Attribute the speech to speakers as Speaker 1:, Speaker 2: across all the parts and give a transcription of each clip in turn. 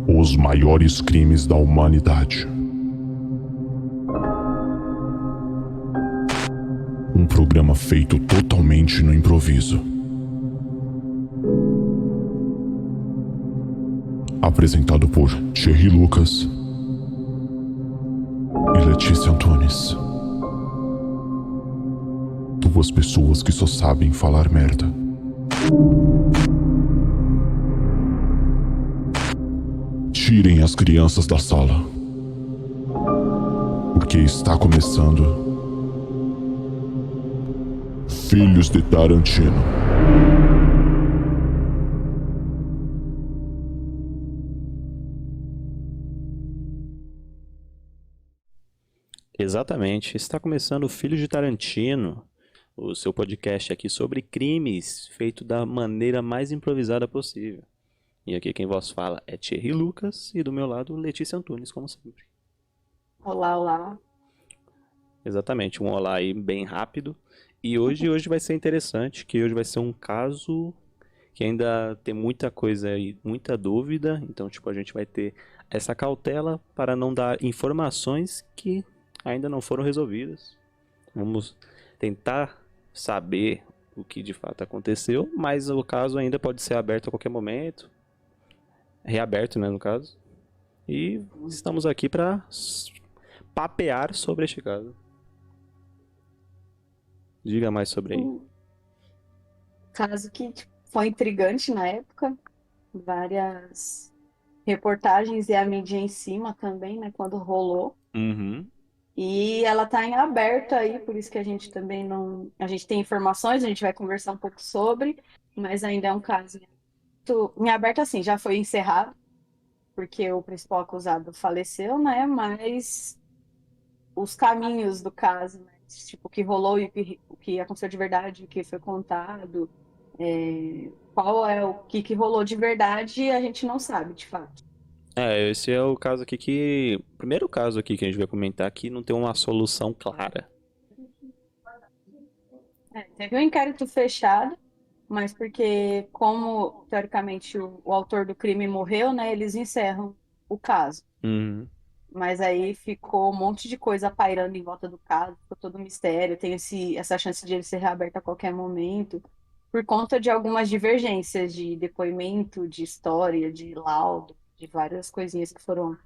Speaker 1: Os maiores crimes da humanidade. Um programa feito totalmente no improviso. Apresentado por Thierry Lucas e Letícia Antunes. Duas pessoas que só sabem falar merda. Tirem as crianças da sala, porque está começando Filhos de Tarantino.
Speaker 2: Exatamente, está começando o Filhos de Tarantino, o seu podcast aqui sobre crimes, feito da maneira mais improvisada possível. E aqui quem vos fala é Thierry Lucas e do meu lado Letícia Antunes, como sempre.
Speaker 3: Olá, olá.
Speaker 2: Exatamente, um olá aí bem rápido. E hoje vai ser interessante, que hoje vai ser um caso que ainda tem muita coisa aí, muita dúvida. Então, tipo, a gente vai ter essa cautela para não dar informações que ainda não foram resolvidas. Vamos tentar saber o que de fato aconteceu, mas o caso ainda pode ser aberto a qualquer momento. Reaberto, né, no caso. E estamos aqui para papear sobre este caso. Diga mais sobre aí.
Speaker 3: Um caso que foi intrigante na época, várias reportagens e a mídia em cima também, né, quando rolou.
Speaker 2: Uhum.
Speaker 3: E ela tá em aberto aí, por isso que a gente também não. A gente tem informações, a gente vai conversar um pouco sobre, mas ainda é um caso em aberto assim, já foi encerrado, porque o principal acusado faleceu, né? Mas os caminhos do caso, né? Tipo, o que rolou e o que aconteceu de verdade, o que foi contado, qual é o que rolou de verdade, a gente não sabe, de fato.
Speaker 2: Esse é o caso aqui que. O primeiro caso aqui que a gente vai comentar que não tem uma solução clara.
Speaker 3: Teve um inquérito fechado, mas porque, como teoricamente o autor do crime morreu, né, eles encerram o caso.
Speaker 2: Uhum.
Speaker 3: Mas aí ficou um monte de coisa pairando em volta do caso, ficou todo um mistério, tem essa chance de ele ser reaberto a qualquer momento, por conta de algumas divergências de depoimento, de história, de laudo, de várias coisinhas que foram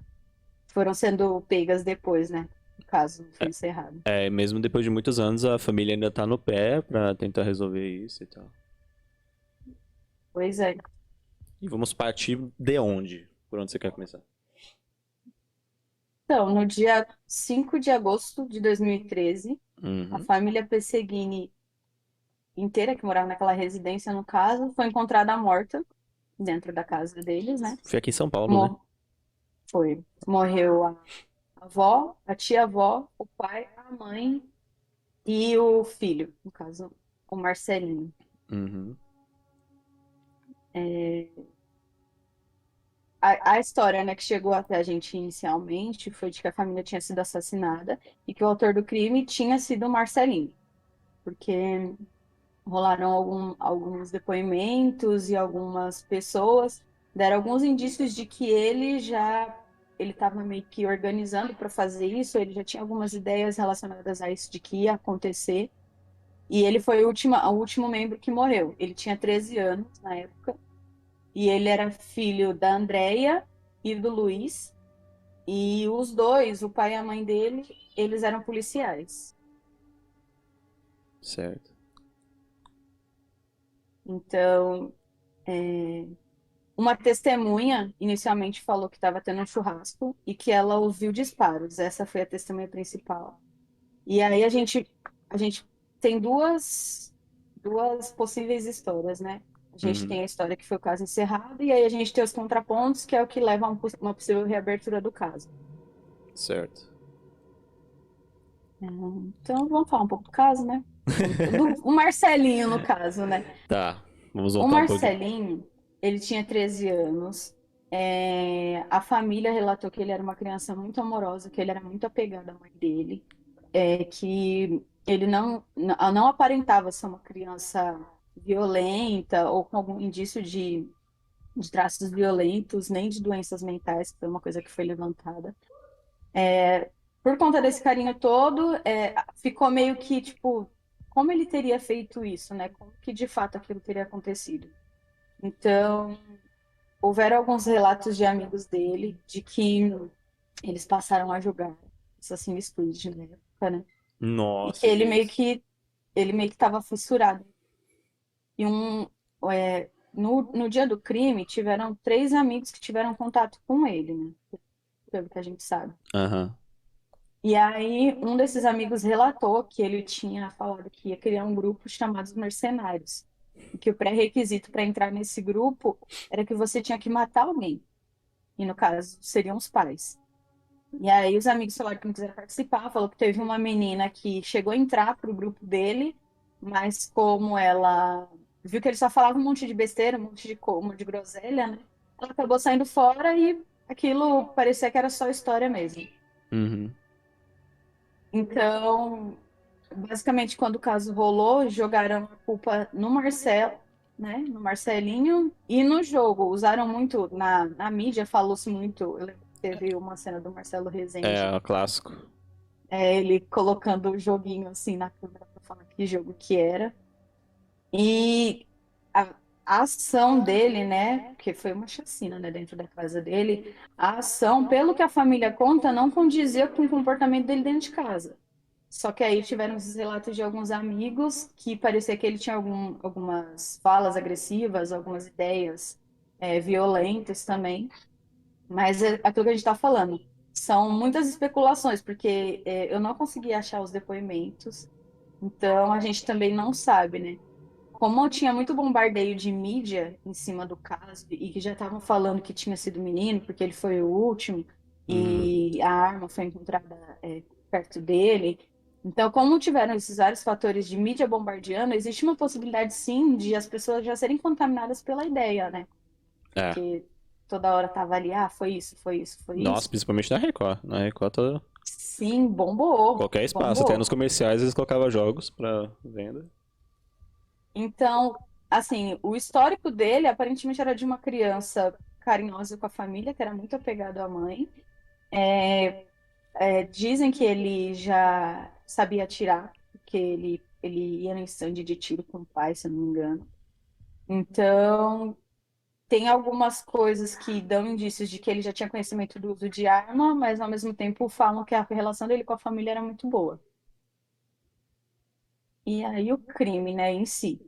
Speaker 3: sendo pegas depois, né? O caso foi encerrado.
Speaker 2: Mesmo depois de muitos anos, a família ainda tá no pé pra tentar resolver isso e tal.
Speaker 3: Pois é.
Speaker 2: E vamos partir de onde? Por onde você quer começar?
Speaker 3: Então, no dia 5 de agosto de 2013, a
Speaker 2: Uhum.
Speaker 3: família Pesseguini inteira, que morava naquela residência, no caso, foi encontrada morta dentro da casa deles, né?
Speaker 2: Foi aqui em São Paulo, né?
Speaker 3: Mor Foi. Morreu a avó, a tia-avó, o pai, a mãe e o filho, no caso, o Marcelinho.
Speaker 2: Uhum.
Speaker 3: A história, né, que chegou até a gente inicialmente foi de que a família tinha sido assassinada e que o autor do crime tinha sido o Marcelinho, porque rolaram alguns depoimentos e algumas pessoas deram alguns indícios de que ele estava meio que organizando para fazer isso, ele já tinha algumas ideias relacionadas a isso de que ia acontecer. E ele foi o último membro que morreu. Ele tinha 13 anos na época e ele era filho da Andrea e do Luiz. E os dois, o pai e a mãe dele, eles eram policiais.
Speaker 2: Certo.
Speaker 3: Então, uma testemunha inicialmente falou que estava tendo um churrasco e que ela ouviu disparos. Essa foi a testemunha principal. E aí a gente tem duas possíveis histórias, né? A gente
Speaker 2: Uhum.
Speaker 3: tem a história que foi o caso encerrado, e aí a gente tem os contrapontos, que é o que leva a uma possível reabertura do caso.
Speaker 2: Certo.
Speaker 3: Então vamos falar um pouco do caso, né? O Marcelinho, no caso, né?
Speaker 2: Tá, vamos
Speaker 3: O
Speaker 2: voltar um pouquinho.
Speaker 3: Marcelinho, ele tinha 13 anos. A família relatou que ele era uma criança muito amorosa, que ele era muito apegado à mãe dele, que ele não aparentava ser uma criança violenta ou com algum indício de traços violentos, nem de doenças mentais, que foi uma coisa que foi levantada. Por conta desse carinho todo, ficou meio que, tipo, como ele teria feito isso, né? Como que de fato aquilo teria acontecido. Então, houveram alguns relatos de amigos dele de que eles passaram a jogar Assassin's Creed na época, né? E que
Speaker 2: Nossa, que isso.
Speaker 3: ele meio que estava fissurado. E no dia do crime, tiveram três amigos que tiveram contato com ele, né? Pelo que a gente sabe.
Speaker 2: Aham.
Speaker 3: E aí, um desses amigos relatou que ele tinha falado que ia criar um grupo chamado os Mercenários. E que o pré-requisito para entrar nesse grupo era que você tinha que matar alguém. E no caso, seriam os pais. E aí, os amigos falaram que não quiseram participar. Falou que teve uma menina que chegou a entrar para o grupo dele, mas como ela viu que ele só falava um monte de besteira, um monte de groselha, né? Ela acabou saindo fora e aquilo parecia que era só história mesmo.
Speaker 2: Uhum.
Speaker 3: Então, basicamente, quando o caso rolou, jogaram a culpa no Marcelo, né? No Marcelinho e no jogo. Usaram muito, na mídia falou-se muito. Eu lembro que teve uma cena do Marcelo Rezende,
Speaker 2: É, o clássico.
Speaker 3: ele colocando o joguinho assim na câmera para falar que jogo que era. E a ação dele, né? Porque foi uma chacina, né, dentro da casa dele. A ação, pelo que a família conta, não condizia com o comportamento dele dentro de casa. Só que aí tiveram esses relatos de alguns amigos que parecia que ele tinha algumas falas agressivas, algumas ideias violentas também. Mas é aquilo que a gente está falando. São muitas especulações, porque eu não consegui achar os depoimentos, então a gente também não sabe, né? Como tinha muito bombardeio de mídia em cima do caso, e que já estavam falando que tinha sido menino, porque ele foi o último,
Speaker 2: Uhum.
Speaker 3: e a arma foi encontrada perto dele. Então, como tiveram esses vários fatores de mídia bombardeando, existe uma possibilidade, sim, de as pessoas já serem contaminadas pela ideia, né?
Speaker 2: É.
Speaker 3: Porque toda hora tava ali, ah, foi isso, foi isso, foi
Speaker 2: Nossa,
Speaker 3: isso.
Speaker 2: principalmente na Record. Na Record,
Speaker 3: Sim, bombou,
Speaker 2: qualquer espaço, até nos
Speaker 3: bombou.
Speaker 2: comerciais eles colocavam jogos pra venda.
Speaker 3: Então, assim, o histórico dele aparentemente era de uma criança carinhosa com a família, que era muito apegado à mãe. Dizem que ele já sabia atirar, porque ele ia no stand de tiro com o pai, se eu não me engano. Então, tem algumas coisas que dão indícios de que ele já tinha conhecimento do uso de arma, mas ao mesmo tempo falam que a relação dele com a família era muito boa. E aí o crime, né, em si.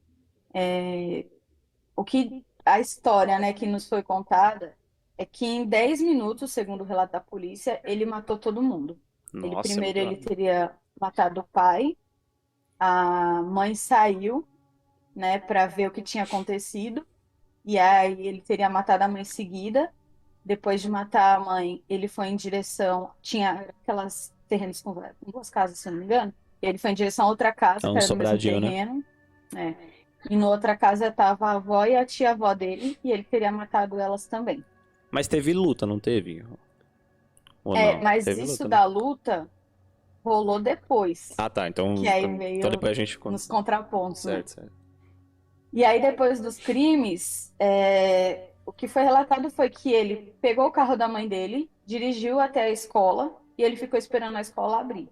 Speaker 3: O que a história, né, que nos foi contada é que em 10 minutos, segundo o relato da polícia, ele matou todo mundo. Ele
Speaker 2: Nossa, é
Speaker 3: primeiro
Speaker 2: muito
Speaker 3: ele
Speaker 2: rápido.
Speaker 3: teria matado o pai, a mãe saiu, né, para ver o que tinha acontecido, e aí ele teria matado a mãe em seguida. Depois de matar a mãe, ele foi em direção, tinha aquelas terrenos com duas casas, se eu não me engano. E ele foi em direção a outra
Speaker 2: É
Speaker 3: casa, que
Speaker 2: um
Speaker 3: era do mesmo
Speaker 2: sobradinho, né?
Speaker 3: terreno, né? E na outra casa estava a avó e a tia-avó dele, e ele teria matado elas também.
Speaker 2: Mas teve luta, não teve? Ou não?
Speaker 3: Mas
Speaker 2: Teve
Speaker 3: isso
Speaker 2: luta, né?
Speaker 3: da luta rolou depois,
Speaker 2: Ah, tá.
Speaker 3: que aí
Speaker 2: Então
Speaker 3: veio
Speaker 2: depois a gente.
Speaker 3: nos contrapontos, né?
Speaker 2: Certo, certo.
Speaker 3: E aí, depois dos crimes, o que foi relatado foi que ele pegou o carro da mãe dele, dirigiu até a escola e ele ficou esperando a escola abrir.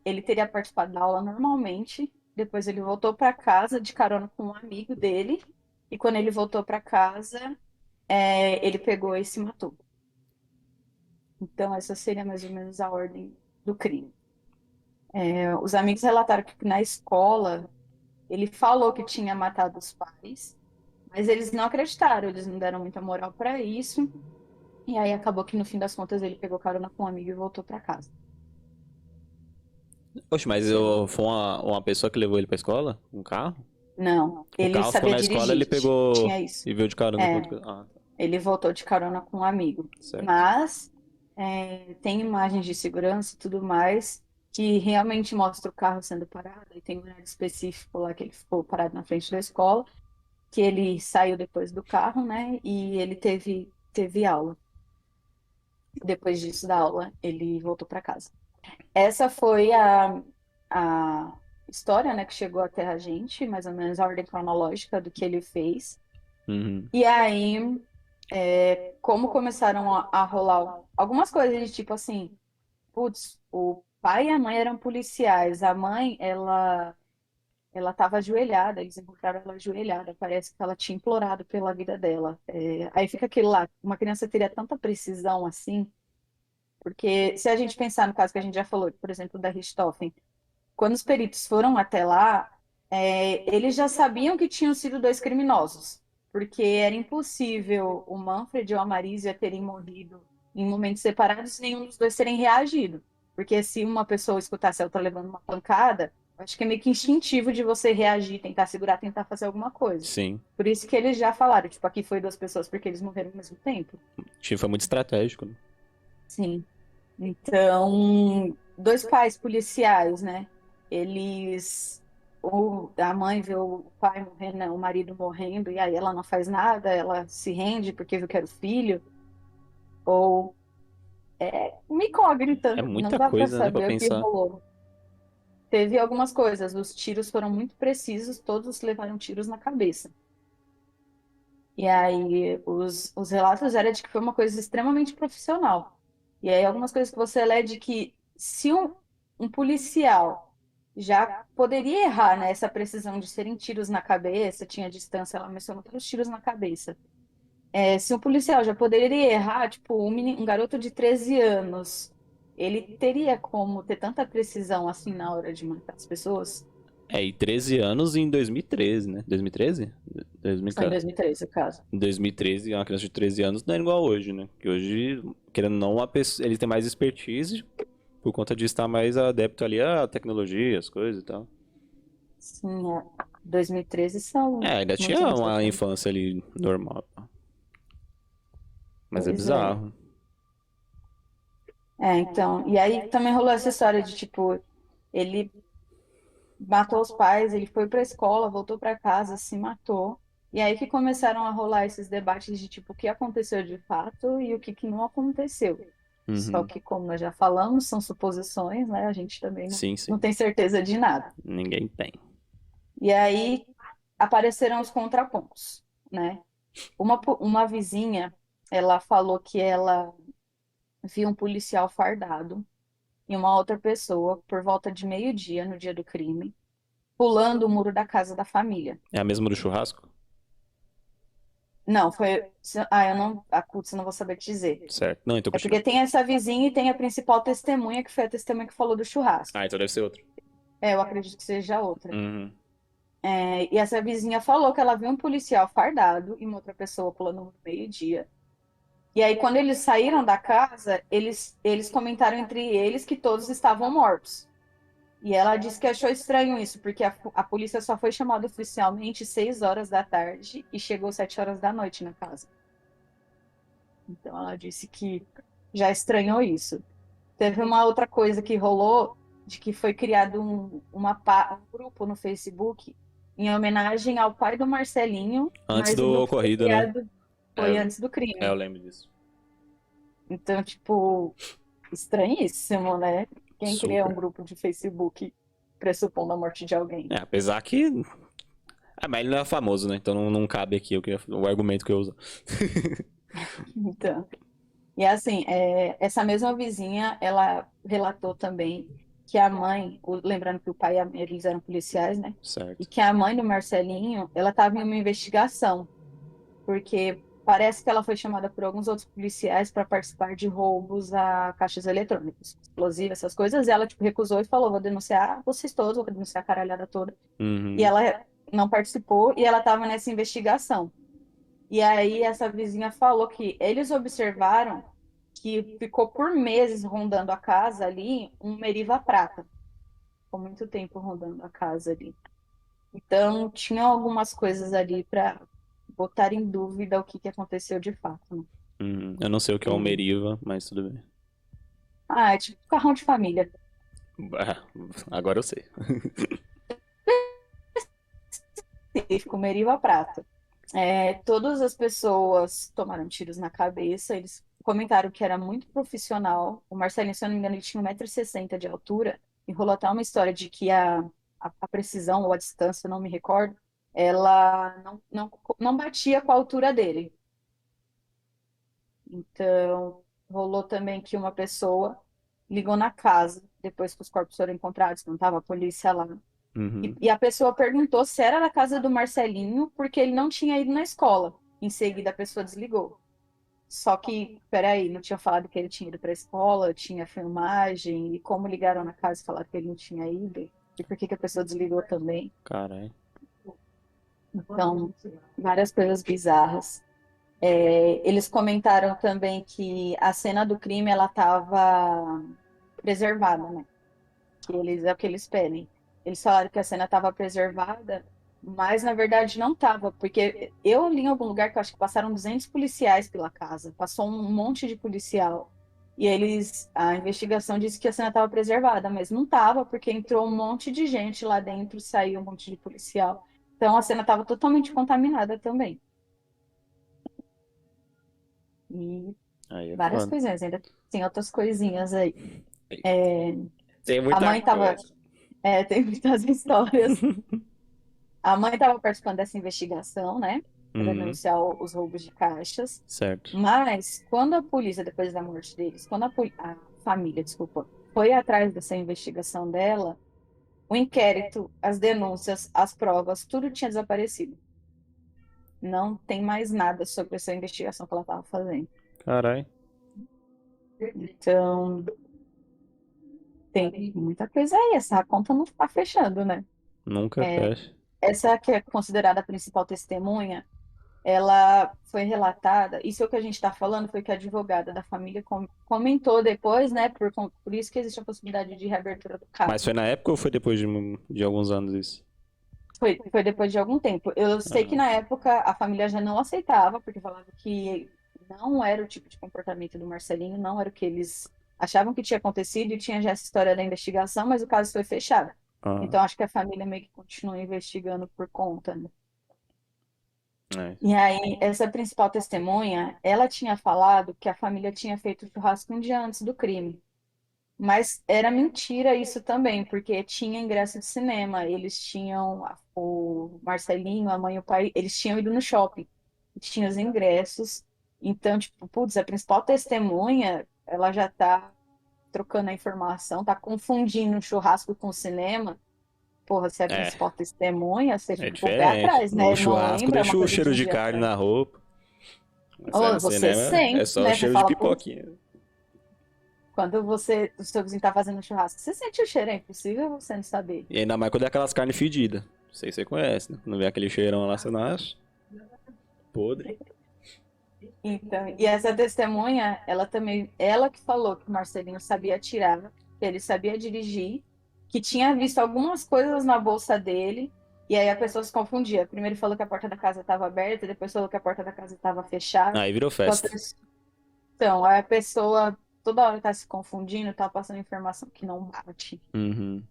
Speaker 3: Ele teria participado da aula normalmente, depois ele voltou para casa de carona com um amigo dele, e quando ele voltou para casa, ele pegou e se matou. Então, essa seria mais ou menos a ordem do crime. Os amigos relataram que na escola ele falou que tinha matado os pais, mas eles não acreditaram, eles não deram muita moral para isso. E aí acabou que no fim das contas ele pegou carona com um amigo e voltou para casa.
Speaker 2: Oxe, mas foi uma pessoa que levou ele pra escola? Um carro?
Speaker 3: Não,
Speaker 2: O
Speaker 3: ele
Speaker 2: carro ficou
Speaker 3: sabia
Speaker 2: na escola, ele
Speaker 3: dirigir,
Speaker 2: pegou
Speaker 3: tinha isso.
Speaker 2: e veio de carona com
Speaker 3: É,
Speaker 2: outro. Ah, tá.
Speaker 3: ele voltou de carona com um amigo.
Speaker 2: Certo.
Speaker 3: Mas tem imagens de segurança e tudo mais que realmente mostra o carro sendo parado. E tem um horário específico lá que ele ficou parado na frente da escola, que ele saiu depois do carro, né? E ele teve aula. Depois disso da aula, ele voltou para casa. Essa foi a história, né, que chegou até a gente, mais ou menos a ordem cronológica do que ele fez.
Speaker 2: Uhum.
Speaker 3: E aí, como começaram a rolar algumas coisas de tipo assim, putz, o pai e a mãe eram policiais. A mãe, ela estava ajoelhada, eles encontraram ela ajoelhada. Parece que ela tinha implorado pela vida dela. Aí fica aquilo lá, uma criança teria tanta precisão assim, porque se a gente pensar no caso que a gente já falou, por exemplo, da Richthofen, quando os peritos foram até lá, eles já sabiam que tinham sido dois criminosos, porque era impossível o Manfred ou a Marísia terem morrido em momentos separados e nenhum dos dois terem reagido. Porque se uma pessoa escutasse a outra levando uma pancada, acho que é meio que instintivo de você reagir, tentar segurar, tentar fazer alguma coisa.
Speaker 2: Sim.
Speaker 3: Por isso que eles já falaram, tipo, aqui foi duas pessoas porque eles morreram ao mesmo tempo.
Speaker 2: Tipo, foi muito estratégico, né?
Speaker 3: Sim. Então, dois pais policiais, né? Eles, ou a mãe vê o pai morrendo, né, o marido morrendo, e aí ela não faz nada, ela se rende porque viu que era o filho, ou uma
Speaker 2: É
Speaker 3: incógnita, não
Speaker 2: muita
Speaker 3: dá para
Speaker 2: coisa, né, pra
Speaker 3: saber o que
Speaker 2: pensar.
Speaker 3: rolou. Teve algumas coisas, os tiros foram muito precisos, todos levaram tiros na cabeça. E aí os relatos eram de que foi uma coisa extremamente profissional. E aí algumas coisas que você lê de que se um policial já poderia errar nessa precisão de serem tiros na cabeça, tinha distância, ela mencionou todos os tiros na cabeça. Se um policial já poderia errar, tipo, um garoto de 13 anos, ele teria como ter tanta precisão assim na hora de matar as pessoas?
Speaker 2: E 13 anos em 2013, né? 2013?
Speaker 3: Foi em 2013 o caso.
Speaker 2: Em 2013, uma criança de 13 anos não é igual hoje, né? Que hoje, querendo ou não, ele tem mais expertise por conta de estar mais adepto ali à tecnologia, as coisas e tal.
Speaker 3: Sim, 2013 são
Speaker 2: Ainda
Speaker 3: muitos
Speaker 2: tinha
Speaker 3: anos
Speaker 2: uma
Speaker 3: depois.
Speaker 2: infância ali normal. Mas é
Speaker 3: Pois é.
Speaker 2: bizarro.
Speaker 3: Então, e aí também rolou essa história de tipo, ele matou os pais, ele foi pra escola, voltou pra casa, se matou. E aí que começaram a rolar esses debates de tipo, o que aconteceu de fato e o que não aconteceu. Só
Speaker 2: Uhum.
Speaker 3: que, como nós já falamos, são suposições, né? A gente também
Speaker 2: Sim,
Speaker 3: não
Speaker 2: sim.
Speaker 3: tem certeza de nada.
Speaker 2: Ninguém tem.
Speaker 3: E aí apareceram os contrapontos, né? Uma vizinha, ela falou que ela viu um policial fardado e uma outra pessoa por volta de meio-dia, no dia do crime, pulando o muro da casa da família.
Speaker 2: É a mesma do churrasco?
Speaker 3: Não, foi. Ah, eu não. A Putz, eu não vou saber te dizer.
Speaker 2: Certo. Não, então
Speaker 3: É
Speaker 2: continua.
Speaker 3: porque tem essa vizinha e tem a principal testemunha, que foi a testemunha que falou do churrasco.
Speaker 2: Então deve ser outro.
Speaker 3: Eu acredito que seja outra.
Speaker 2: Uhum.
Speaker 3: E essa vizinha falou que ela viu um policial fardado e uma outra pessoa pulando no meio-dia. E aí, quando eles saíram da casa, eles comentaram entre eles que todos estavam mortos. E ela disse que achou estranho isso, porque a polícia só foi chamada oficialmente 6 horas da tarde e chegou 7 horas da noite na casa. Então ela disse que já estranhou isso. Teve uma outra coisa que rolou, de que foi criado um grupo no Facebook em homenagem ao pai do Marcelinho,
Speaker 2: Antes
Speaker 3: mas o
Speaker 2: do
Speaker 3: grupo foi
Speaker 2: ocorrido, né?
Speaker 3: criado,
Speaker 2: É,
Speaker 3: foi antes do
Speaker 2: eu
Speaker 3: crime.
Speaker 2: lembro disso.
Speaker 3: Então, tipo, estranhíssimo, né? Quem cria um
Speaker 2: Super.
Speaker 3: grupo de Facebook pressupondo a morte de alguém?
Speaker 2: Apesar que. Mas ele não é famoso, né? Então não cabe aqui o argumento que eu uso.
Speaker 3: Então, e assim, essa mesma vizinha, ela relatou também que a mãe, lembrando que o pai e a mãe, eles eram policiais, né? E
Speaker 2: Certo.
Speaker 3: que a mãe do Marcelinho, ela estava em uma investigação, porque parece que ela foi chamada por alguns outros policiais para participar de roubos a caixas eletrônicos, explosivos, essas coisas, e ela, tipo, recusou e falou, vou denunciar vocês todos, vou denunciar a caralhada toda. E
Speaker 2: Uhum.
Speaker 3: ela não participou e ela estava nessa investigação. E aí essa vizinha falou que eles observaram que ficou por meses rondando a casa ali um Meriva prata. Ficou muito tempo rondando a casa ali. Então, tinha algumas coisas ali para botar em dúvida o que aconteceu de fato, né?
Speaker 2: Uhum. Eu não sei o que é um
Speaker 3: É.
Speaker 2: Meriva, mas tudo bem.
Speaker 3: É tipo carrão de família.
Speaker 2: Ah, agora eu sei.
Speaker 3: Específico, Meriva prata. Todas as pessoas tomaram tiros na cabeça, eles comentaram que era muito profissional. O Marcelinho, se eu não me engano, ele tinha 1,60 m de altura, e rolou até uma história de que a precisão ou a distância, não me recordo, ela não batia com a altura dele. Então, rolou também que uma pessoa ligou na casa, depois que os corpos foram encontrados, não estava a polícia lá. E,
Speaker 2: Uhum.
Speaker 3: e a pessoa perguntou se era da casa do Marcelinho, porque ele não tinha ido na escola. Em seguida, a pessoa desligou. Só que, peraí, não tinha falado que ele tinha ido para a escola, tinha filmagem, e como ligaram na casa e falaram que ele não tinha ido, e por que que a pessoa desligou também.
Speaker 2: Caralho.
Speaker 3: Então, várias coisas bizarras. Eles comentaram também que a cena do crime ela estava preservada, né? Que eles é o que eles pedem. Eles falaram que a cena estava preservada, mas na verdade não estava, porque eu li em algum lugar que eu acho que passaram 200 policiais pela casa, passou um monte de policial. E a investigação disse que a cena estava preservada, mas não estava, porque entrou um monte de gente lá dentro, saiu um monte de policial. Então a cena estava totalmente contaminada também. E
Speaker 2: Aí é
Speaker 3: várias
Speaker 2: foda.
Speaker 3: coisinhas, ainda tem outras coisinhas aí.
Speaker 2: Tem
Speaker 3: A
Speaker 2: muita
Speaker 3: mãe tava,
Speaker 2: coisa.
Speaker 3: tem muitas histórias. A mãe estava participando dessa investigação, né? Para
Speaker 2: Uhum.
Speaker 3: denunciar os roubos de caixas.
Speaker 2: Certo.
Speaker 3: Mas quando a polícia, depois da morte deles, quando a família, desculpa, foi atrás dessa investigação dela, o inquérito, as denúncias, as provas, tudo tinha desaparecido. Não tem mais nada sobre essa investigação que ela estava fazendo.
Speaker 2: Caralho.
Speaker 3: Então, tem muita coisa aí. Essa conta não está fechando, né?
Speaker 2: Nunca fecha.
Speaker 3: Essa que é considerada a principal testemunha, ela foi relatada, isso é o que a gente está falando, foi que a advogada da família comentou depois, né, por isso que existe a possibilidade de reabertura do
Speaker 2: Mas
Speaker 3: caso.
Speaker 2: foi na época ou foi depois de alguns anos isso?
Speaker 3: Foi depois de algum tempo. Eu sei que
Speaker 2: Ah,
Speaker 3: na época a família já não aceitava, porque falava que não era o tipo de comportamento do Marcelinho, não era o que eles achavam que tinha acontecido e tinha já essa história da investigação, mas o caso foi fechado.
Speaker 2: ah,
Speaker 3: Então acho que a família meio que continua investigando por conta, né?
Speaker 2: é.
Speaker 3: E aí, essa principal testemunha, ela tinha falado que a família tinha feito churrasco um dia antes do crime. Mas era mentira isso também, porque tinha ingresso de cinema. Eles tinham, o Marcelinho, a mãe e o pai, eles tinham ido no shopping. Tinha os ingressos. Então, tipo, putz, a principal testemunha, ela já tá trocando a informação, tá confundindo o churrasco com o cinema. Porra, se é a
Speaker 2: É,
Speaker 3: principal testemunha, você
Speaker 2: é
Speaker 3: fica com o pé
Speaker 2: diferente.
Speaker 3: atrás,
Speaker 2: No
Speaker 3: né? Não
Speaker 2: churrasco
Speaker 3: lembra, é uma
Speaker 2: deixa o
Speaker 3: coisa de
Speaker 2: cheiro
Speaker 3: um
Speaker 2: de
Speaker 3: dia
Speaker 2: carne
Speaker 3: atrás.
Speaker 2: na roupa. Mas sai
Speaker 3: Ou
Speaker 2: no
Speaker 3: você
Speaker 2: cinema é
Speaker 3: sente,
Speaker 2: só o
Speaker 3: né? Você
Speaker 2: cheiro de
Speaker 3: fala, putz,
Speaker 2: pipoquinha.
Speaker 3: quando o seu vizinho tá fazendo churrasco, você sente o cheiro, é impossível você não saber.
Speaker 2: E ainda mais quando é aquelas carnes fedidas. Não sei se você conhece, né? Não vê aquele cheirão lá, você não acha? Podre.
Speaker 3: Então, e essa testemunha, ela também, ela que falou que o Marcelinho sabia atirar, que ele sabia dirigir, que tinha visto algumas coisas na bolsa dele, e aí a pessoa se confundia. Primeiro falou que a porta da casa estava aberta, depois falou que a porta da casa estava fechada.
Speaker 2: Aí virou
Speaker 3: Então,
Speaker 2: festa.
Speaker 3: aí a pessoa toda hora tá se confundindo, tá passando informação que não bate.
Speaker 2: Uhum.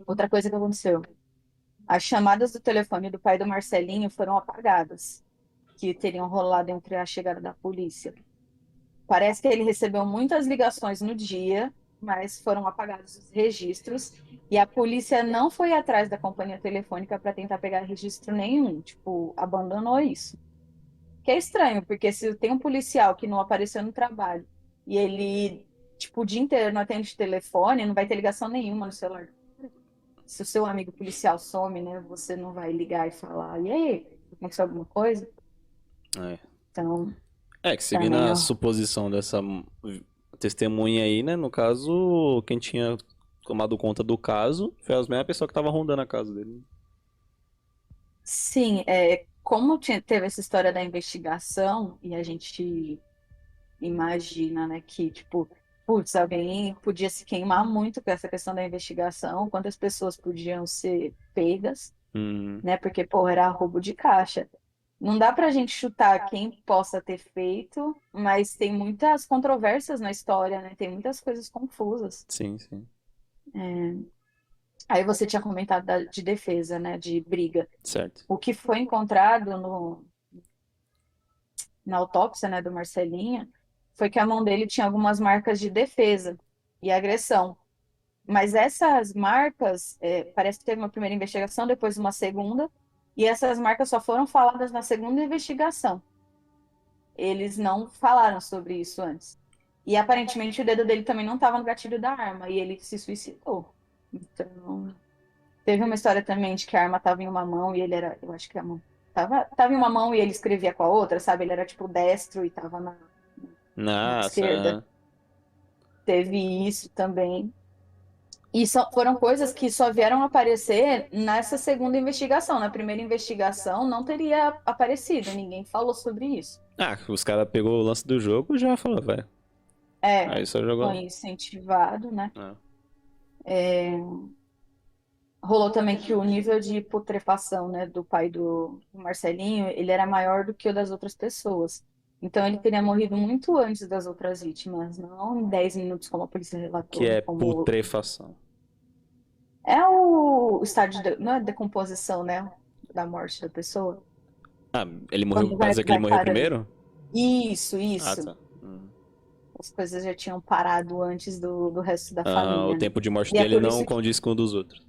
Speaker 3: Outra coisa que aconteceu. As chamadas do telefone do pai do Marcelinho foram apagadas, que teriam rolado entre a chegada da polícia. Parece que ele recebeu muitas ligações no dia, mas foram apagados os registros e a polícia não foi atrás da companhia telefônica para tentar pegar registro nenhum, tipo, abandonou isso. Que é estranho, porque se tem um policial que não apareceu no trabalho e ele, tipo, o dia inteiro não atende telefone, não vai ter ligação nenhuma no celular. Se o seu amigo policial some, né, você não vai ligar e falar, e aí, aconteceu alguma coisa?
Speaker 2: É.
Speaker 3: Então,
Speaker 2: É, que seguindo
Speaker 3: também,
Speaker 2: a
Speaker 3: ó.
Speaker 2: suposição dessa testemunha aí, né? No caso, quem tinha tomado conta do caso foi a mesma pessoa que tava rondando a casa dele.
Speaker 3: Sim, como teve essa história da investigação, e a gente imagina, né, que, tipo, putz, alguém podia se queimar muito com essa questão da investigação, quantas pessoas podiam ser pegas,
Speaker 2: Uhum.
Speaker 3: né, porque, pô, era roubo de caixa. Não dá pra gente chutar quem possa ter feito, mas tem muitas controvérsias na história, né, tem muitas coisas confusas.
Speaker 2: Sim, sim.
Speaker 3: Aí você tinha comentado de defesa, né, de briga.
Speaker 2: Certo.
Speaker 3: O que foi encontrado na autópsia, né, do Marcelinho, foi que a mão dele tinha algumas marcas de defesa e agressão. Mas essas marcas, parece que teve uma primeira investigação, depois uma segunda, e essas marcas só foram faladas na segunda investigação. Eles não falaram sobre isso antes. E aparentemente o dedo dele também não estava no gatilho da arma, e ele se suicidou. Então, teve uma história também de que a arma estava em uma mão e ele era, eu acho que a mão tava em uma mão e ele escrevia com a outra, sabe? Ele era tipo destro e estava na
Speaker 2: Nossa,
Speaker 3: esquerda. Teve isso também. E foram coisas que só vieram aparecer nessa segunda investigação. Na primeira investigação não teria aparecido, ninguém falou sobre isso.
Speaker 2: os caras pegou o lance do jogo e já falou, velho.
Speaker 3: É,
Speaker 2: Aí só jogou
Speaker 3: foi
Speaker 2: lá.
Speaker 3: incentivado, né?
Speaker 2: Ah,
Speaker 3: Rolou também que o nível de putrefação, né, do pai do Marcelinho, ele era maior do que o das outras pessoas. Então ele teria morrido muito antes das outras vítimas, não em 10 minutos, como a polícia
Speaker 2: que
Speaker 3: relatou,
Speaker 2: é
Speaker 3: como
Speaker 2: putrefação.
Speaker 3: é o estágio não é decomposição, né, da morte da pessoa.
Speaker 2: Ah, ele morreu.
Speaker 3: Quando
Speaker 2: Quer dizer que ele
Speaker 3: vai
Speaker 2: morreu
Speaker 3: parando.
Speaker 2: primeiro?
Speaker 3: Isso,
Speaker 2: Ah,
Speaker 3: isso.
Speaker 2: tá.
Speaker 3: As coisas já tinham parado antes do resto da
Speaker 2: Ah, o
Speaker 3: família, né?
Speaker 2: tempo de morte
Speaker 3: E é
Speaker 2: dele
Speaker 3: por
Speaker 2: não
Speaker 3: isso que,
Speaker 2: condiz com o dos outros.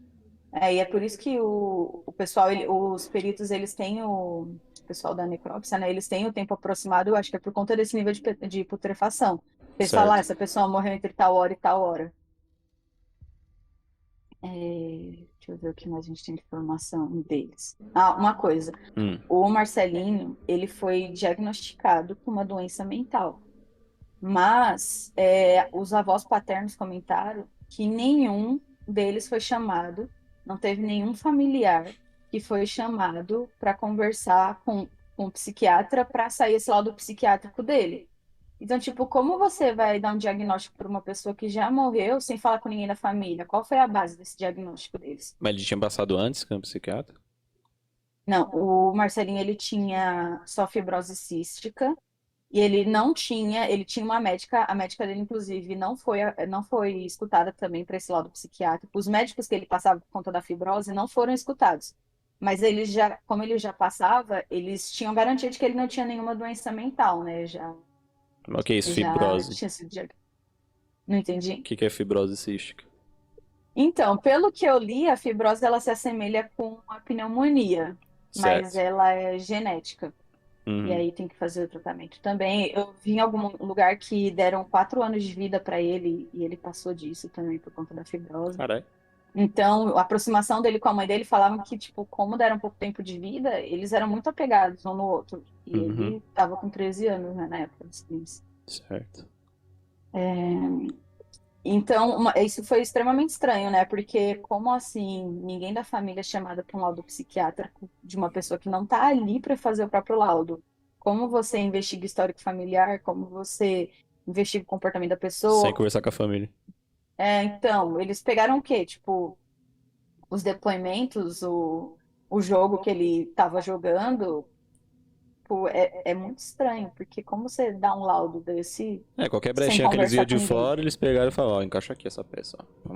Speaker 3: e é por isso que o pessoal, os peritos, eles têm o pessoal da necrópsia, né? Eles têm o tempo aproximado, eu acho que é por conta desse nível de putrefação. Eles falam,
Speaker 2: Certo.
Speaker 3: essa pessoa morreu entre tal hora e tal hora. Deixa eu ver o que mais a gente tem de informação deles. Ah, uma coisa.
Speaker 2: Hum,
Speaker 3: O Marcelinho, ele foi diagnosticado com uma doença mental. Mas os avós paternos comentaram que nenhum deles foi chamado, não teve nenhum familiar que foi chamado para conversar com o psiquiatra para sair esse laudo psiquiátrico dele. Então, tipo, como você vai dar um diagnóstico para uma pessoa que já morreu sem falar com ninguém da família? Qual foi a base desse diagnóstico deles?
Speaker 2: mas ele tinha passado antes com o psiquiatra?
Speaker 3: Não, o Marcelinho ele tinha só fibrose cística. E ele tinha uma médica, a médica dele, inclusive, não foi escutada também para esse lado psiquiátrico. Os médicos que ele passava por conta da fibrose não foram escutados. Mas eles já, como ele já passava, eles tinham garantia de que ele não tinha nenhuma doença mental, né?
Speaker 2: O que é isso,
Speaker 3: Já
Speaker 2: fibrose?
Speaker 3: tinha sido Não
Speaker 2: O
Speaker 3: entendi.
Speaker 2: que é fibrose cística?
Speaker 3: Então, pelo que eu li, a fibrose ela se assemelha com a pneumonia, mas
Speaker 2: Certo.
Speaker 3: ela é genética. E
Speaker 2: Uhum.
Speaker 3: aí tem que fazer o tratamento também. Eu vi em algum lugar que deram 4 anos de vida para ele e ele passou disso também por conta da fibrose.
Speaker 2: Caralho.
Speaker 3: Então, a aproximação dele com a mãe dele falavam que, tipo, como deram pouco tempo de vida, eles eram muito apegados um no outro. E
Speaker 2: Uhum.
Speaker 3: ele estava com 13 anos, né, na época dos crimes.
Speaker 2: Certo.
Speaker 3: Então, isso foi extremamente estranho, né? Porque como assim, ninguém da família é chamado para um laudo psiquiátrico de uma pessoa que não está ali para fazer o próprio laudo? Como você investiga histórico familiar? Como você investiga o comportamento da
Speaker 2: Sem
Speaker 3: pessoa?
Speaker 2: conversar com a família.
Speaker 3: Então, eles pegaram o quê? Tipo, os depoimentos, o jogo que ele estava jogando, pô, é muito estranho, porque como você dá um laudo desse
Speaker 2: Qualquer
Speaker 3: sem
Speaker 2: brechinha que eles viam
Speaker 3: conversar com
Speaker 2: de
Speaker 3: ninguém?
Speaker 2: fora, eles pegaram e falaram, ó, encaixa aqui essa peça, ó.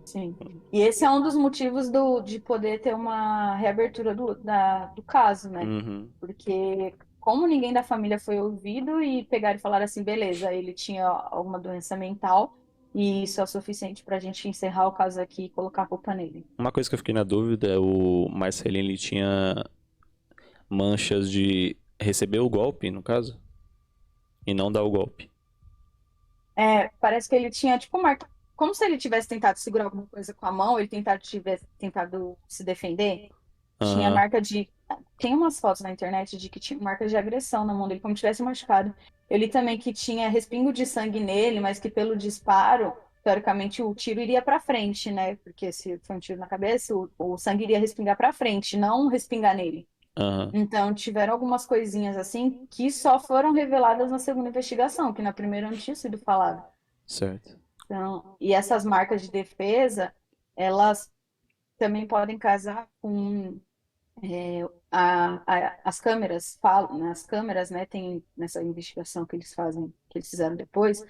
Speaker 3: Sim. E esse é um dos motivos de poder ter uma reabertura do caso, né?
Speaker 2: Uhum.
Speaker 3: Porque como ninguém da família foi ouvido e pegaram e falaram assim, beleza, ele tinha alguma doença mental e isso é o suficiente para a gente encerrar o caso aqui e colocar a culpa nele.
Speaker 2: Uma coisa que eu fiquei na dúvida é o Marcelinho, ele tinha manchas de receber o golpe, no caso, e não dar o golpe.
Speaker 3: Parece que ele tinha, tipo, marca, como se ele tivesse tentado segurar alguma coisa com a mão, ele tivesse tentado se defender. Tinha
Speaker 2: Aham,
Speaker 3: marca de. Tem umas fotos na internet de que tinha marca de agressão na mão dele, como se tivesse machucado. Eu li também que tinha respingo de sangue nele, mas que pelo disparo, teoricamente, o tiro iria para frente, né? Porque se foi um tiro na cabeça, o sangue iria respingar para frente, não respingar nele.
Speaker 2: aham,
Speaker 3: Então, tiveram algumas coisinhas assim que só foram reveladas na segunda investigação, que na primeira não tinha sido falado.
Speaker 2: certo.
Speaker 3: Então, e essas marcas de defesa, elas também podem casar com as câmeras falam, né, as câmeras, né, tem nessa investigação que eles fazem, que eles fizeram depois,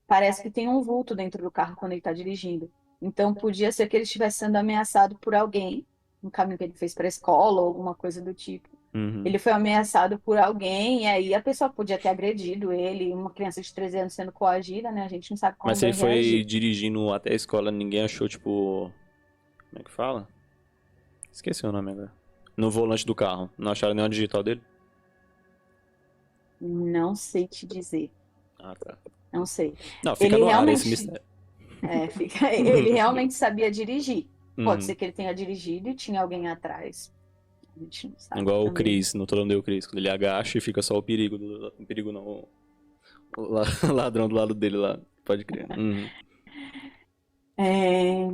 Speaker 3: parece que tem um vulto dentro do carro quando ele está dirigindo. Então podia ser que ele estivesse sendo ameaçado por alguém no caminho que ele fez para a escola ou alguma coisa do tipo.
Speaker 2: Uhum.
Speaker 3: Ele foi ameaçado por alguém, e aí a pessoa podia ter agredido ele, uma criança de 13 anos sendo coagida, né? A gente não sabe
Speaker 2: Mas
Speaker 3: como
Speaker 2: se
Speaker 3: vai
Speaker 2: ele foi
Speaker 3: reagir.
Speaker 2: dirigindo até a escola, ninguém achou, tipo. Como é que fala? Esqueci o nome agora. No volante do carro. Não acharam nenhuma digital dele?
Speaker 3: Não sei te dizer,
Speaker 2: Ah, tá.
Speaker 3: não sei.
Speaker 2: Não, fica
Speaker 3: Ele
Speaker 2: no ar esse
Speaker 3: realmente,
Speaker 2: mistério.
Speaker 3: ele realmente sabia dirigir. Pode
Speaker 2: Uhum.
Speaker 3: ser que ele tenha dirigido e tinha alguém atrás. A gente não sabe
Speaker 2: Igual o
Speaker 3: também.
Speaker 2: Chris, no Trono do Chris. Quando ele agacha e fica só o perigo. O perigo não. O ladrão do lado dele lá. Pode crer. Uhum.
Speaker 3: É,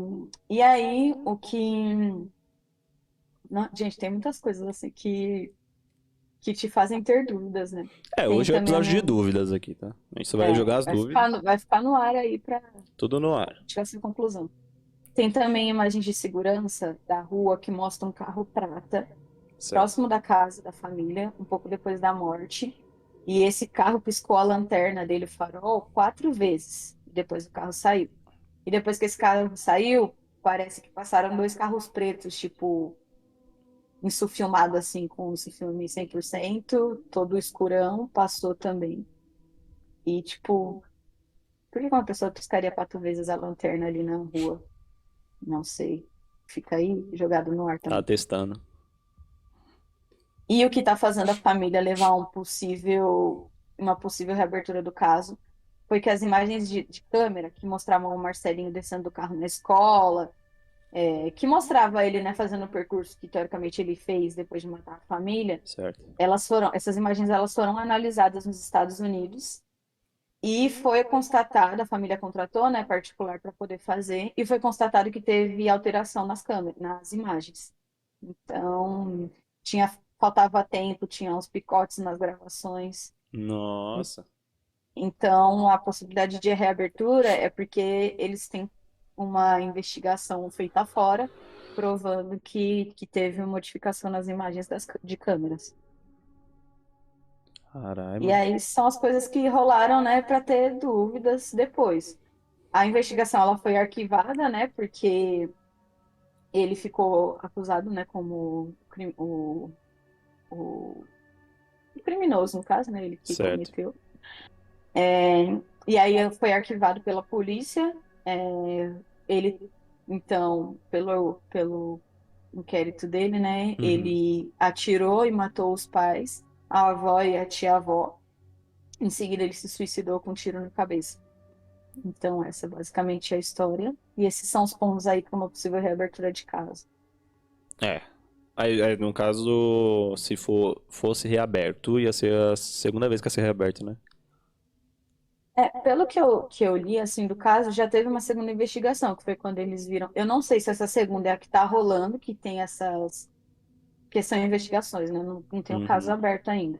Speaker 3: e aí, o que. Gente, tem muitas coisas assim que te fazem ter dúvidas, né?
Speaker 2: É,
Speaker 3: Tem
Speaker 2: hoje é o
Speaker 3: também
Speaker 2: episódio de
Speaker 3: um.
Speaker 2: dúvidas aqui, tá? A gente só vai jogar as dúvidas.
Speaker 3: Vai ficar no ar aí para
Speaker 2: Tudo no ar.
Speaker 3: chegar a essa conclusão. Tem também imagens de segurança da rua que mostram um carro prata
Speaker 2: Certo.
Speaker 3: próximo da casa da família, um pouco depois da morte. E esse carro piscou a lanterna dele, o farol, 4 vezes. Depois o carro saiu. E depois que esse carro saiu, parece que passaram 2 carros pretos, tipo, insufilmado assim, com esse filme 100%, todo escurão, passou também. E, tipo, por que uma pessoa piscaria 4 vezes a lanterna ali na rua? Não sei. Fica aí jogado no ar
Speaker 2: Tá
Speaker 3: também.
Speaker 2: testando.
Speaker 3: E o que está fazendo a família levar uma possível reabertura do caso foi que as imagens de câmera que mostravam o Marcelinho descendo do carro na escola, que mostrava ele, né, fazendo o percurso que teoricamente ele fez depois de matar a família,
Speaker 2: Certo.
Speaker 3: essas imagens elas foram analisadas nos Estados Unidos e foi constatado, a família contratou, né, particular para poder fazer, e foi constatado que teve alteração nas câmeras, nas imagens. Então, faltava tempo, tinha uns picotes nas gravações.
Speaker 2: Nossa.
Speaker 3: Então, a possibilidade de reabertura é porque eles têm uma investigação feita fora, provando que teve uma modificação nas imagens de câmeras.
Speaker 2: Caralho,
Speaker 3: E
Speaker 2: mano.
Speaker 3: aí são as coisas que rolaram, né, para ter dúvidas depois. A investigação ela foi arquivada, né, porque ele ficou acusado, né, como o criminoso, no caso, né, ele que
Speaker 2: Certo.
Speaker 3: cometeu. E aí foi arquivado pela polícia. Ele, então, pelo inquérito dele, né,
Speaker 2: Uhum.
Speaker 3: ele atirou e matou os pais, a avó e a tia-avó. Em seguida, ele se suicidou com um tiro na cabeça. Então, essa é basicamente a história. E esses são os pontos aí para uma possível reabertura de caso.
Speaker 2: É. Aí, no caso, se fosse reaberto, ia ser a segunda vez que ia ser reaberto, né?
Speaker 3: Pelo que eu li, assim, do caso, já teve uma segunda investigação, que foi quando eles viram. Eu não sei se essa segunda é a que está rolando, que tem essas. Que são investigações, né? Não tem o caso
Speaker 2: Uhum.
Speaker 3: aberto ainda.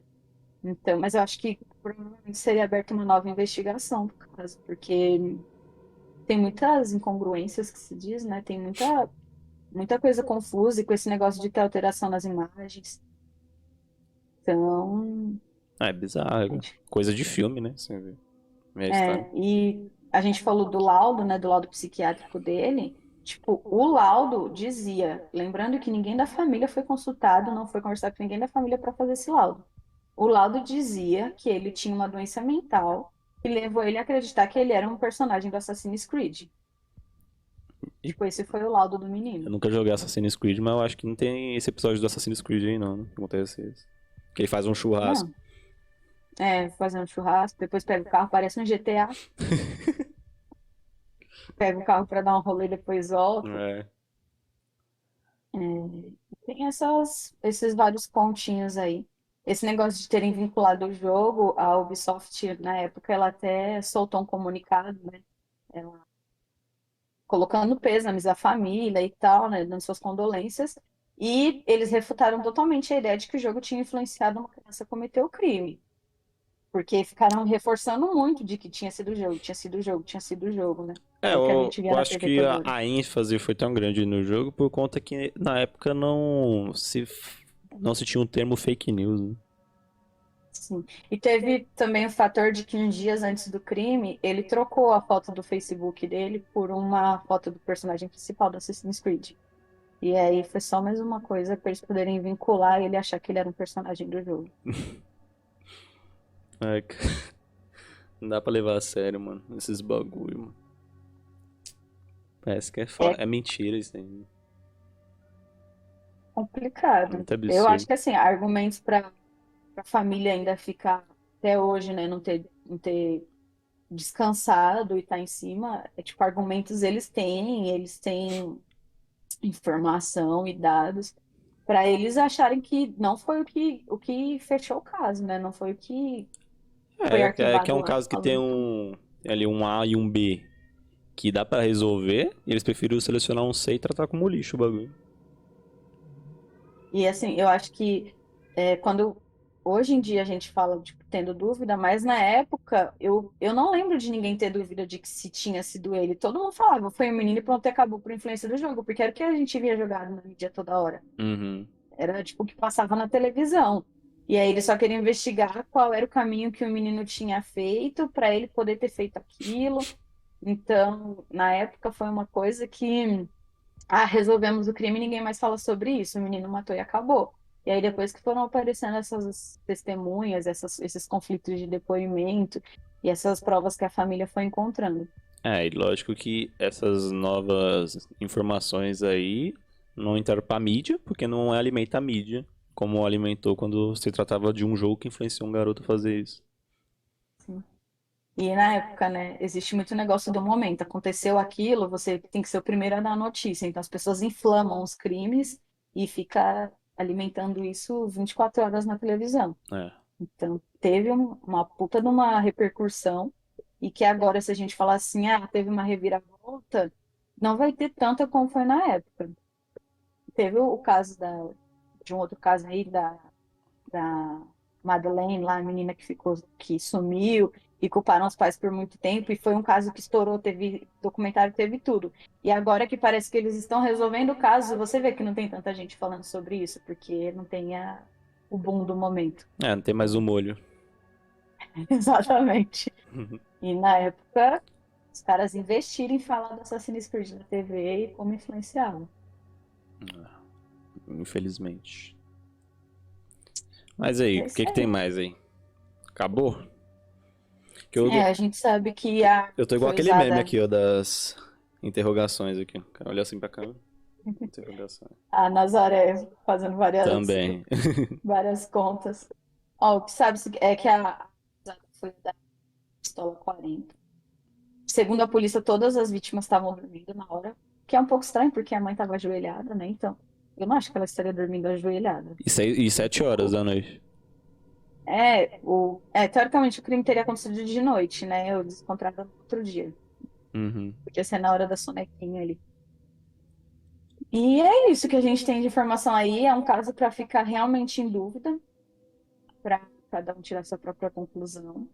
Speaker 3: Então, mas eu acho que provavelmente seria aberta uma nova investigação do caso, porque tem muitas incongruências que se diz, né? Tem muita coisa confusa e com esse negócio de ter alteração nas imagens. Então,
Speaker 2: Ah, é bizarro. Coisa de filme, né? Você vê. Minha história.
Speaker 3: e a gente falou do laudo, né, do laudo psiquiátrico dele. Tipo, o laudo dizia, lembrando que ninguém da família foi consultado, não foi conversar com ninguém da família para fazer esse laudo. O laudo dizia que ele tinha uma doença mental que levou ele a acreditar que ele era um personagem do Assassin's Creed.
Speaker 2: E
Speaker 3: Tipo, esse foi o laudo do
Speaker 2: eu
Speaker 3: menino.
Speaker 2: nunca joguei Assassin's Creed, mas eu acho que não tem esse episódio do Assassin's Creed aí, não, né? Que acontece isso. Que ele faz um churrasco.
Speaker 3: Não, fazendo churrasco, depois pega o carro, parece um GTA, pega o carro para dar um rolê, depois volta.
Speaker 2: É.
Speaker 3: Tem esses vários pontinhos aí. Esse negócio de terem vinculado o jogo, a Ubisoft, na época, ela até soltou um comunicado, né? Ela colocando peso na mesa da família e tal, né? Dando suas condolências. E eles refutaram totalmente a ideia de que o jogo tinha influenciado uma criança a cometer o crime. Porque ficaram reforçando muito de que tinha sido o jogo, tinha sido o jogo, tinha sido o jogo, né?
Speaker 2: É,
Speaker 3: Pelo que a
Speaker 2: eu,
Speaker 3: gente via
Speaker 2: eu
Speaker 3: na
Speaker 2: acho
Speaker 3: TV
Speaker 2: que
Speaker 3: toda
Speaker 2: a,
Speaker 3: hora.
Speaker 2: a ênfase foi tão grande no jogo por conta que na época não se tinha um termo fake news, né?
Speaker 3: Sim. E teve também o fator de que uns dias antes do crime, ele trocou a foto do Facebook dele por uma foto do personagem principal do Assassin's Creed. E aí foi só mais uma coisa pra eles poderem vincular e ele achar que ele era um personagem do jogo.
Speaker 2: Ai, não dá pra levar a sério, mano, esses bagulho, mano. Parece que
Speaker 3: É
Speaker 2: é mentira isso aí.
Speaker 3: complicado.
Speaker 2: Muito
Speaker 3: Eu acho
Speaker 2: absurdo.
Speaker 3: que assim, argumentos para a família ainda ficar até hoje, né, não ter descansado e estar em cima, é tipo, argumentos eles têm informação e dados para eles acharem que não foi o que fechou o caso, né? Não foi o que foi
Speaker 2: É que é
Speaker 3: arquivado
Speaker 2: um
Speaker 3: lá.
Speaker 2: caso que tem ali um A e um B que dá pra resolver, e eles preferiram selecionar um C e tratar como lixo o bagulho.
Speaker 3: E assim, eu acho que quando hoje em dia a gente fala, tipo, tendo dúvida, mas na época eu não lembro de ninguém ter dúvida de que se tinha sido ele. Todo mundo falava, foi o menino e pronto, e acabou por influência do jogo, porque era o que a gente via jogado na mídia toda hora.
Speaker 2: Uhum.
Speaker 3: Era tipo o que passava na televisão. E aí eles só queriam investigar qual era o caminho que o menino tinha feito para ele poder ter feito aquilo. Então, na época foi uma coisa que resolvemos o crime, ninguém mais fala sobre isso, o menino matou e acabou. E aí depois que foram aparecendo essas testemunhas, esses conflitos de depoimento e essas provas que a família foi encontrando.
Speaker 2: É, e lógico que essas novas informações aí não entraram pra mídia, porque não alimenta a mídia, como alimentou quando se tratava de um jogo que influenciou um garoto a fazer isso.
Speaker 3: Assim. E na época, né, existe muito negócio do momento. Aconteceu aquilo, você tem que ser o primeiro a dar a notícia. Então as pessoas inflamam os crimes e fica alimentando isso 24 horas na televisão.
Speaker 2: É.
Speaker 3: Então teve uma puta de uma repercussão e que agora se a gente falar assim, teve uma reviravolta, não vai ter tanta como foi na época. Teve o caso de um outro caso aí da Madeleine, lá, a menina que sumiu e culparam os pais por muito tempo, e foi um caso que estourou, teve documentário, teve tudo. E agora que parece que eles estão resolvendo o caso, você vê que não tem tanta gente falando sobre isso, porque não tem o boom do momento.
Speaker 2: É, não tem mais o molho.
Speaker 3: Exatamente. E na época, os caras investiram em falar do Assassin's Creed na TV e como influenciava.
Speaker 2: Infelizmente. Mas aí,
Speaker 3: É
Speaker 2: o
Speaker 3: isso
Speaker 2: que que tem
Speaker 3: aí.
Speaker 2: mais aí? Acabou? Que
Speaker 3: A gente sabe que
Speaker 2: eu tô igual
Speaker 3: foi
Speaker 2: aquele meme
Speaker 3: usada
Speaker 2: aqui, ó, das interrogações aqui. Olha assim pra câmera. Interrogação.
Speaker 3: a Nazaré fazendo
Speaker 2: Também.
Speaker 3: várias contas. Ó, o que sabe é que a usada foi da pistola 40. Segundo a polícia, todas as vítimas estavam dormindo na hora, que é um pouco estranho, porque a mãe estava ajoelhada, né? Então, eu não acho que ela estaria dormindo ajoelhada.
Speaker 2: E 7 horas da noite.
Speaker 3: Teoricamente, o crime teria acontecido de noite, né? Eu descontrada no outro dia.
Speaker 2: Uhum.
Speaker 3: Podia ser na hora da sonequinha ali. E é isso que a gente tem de informação aí. É um caso para ficar realmente em dúvida, para cada um tirar sua própria conclusão.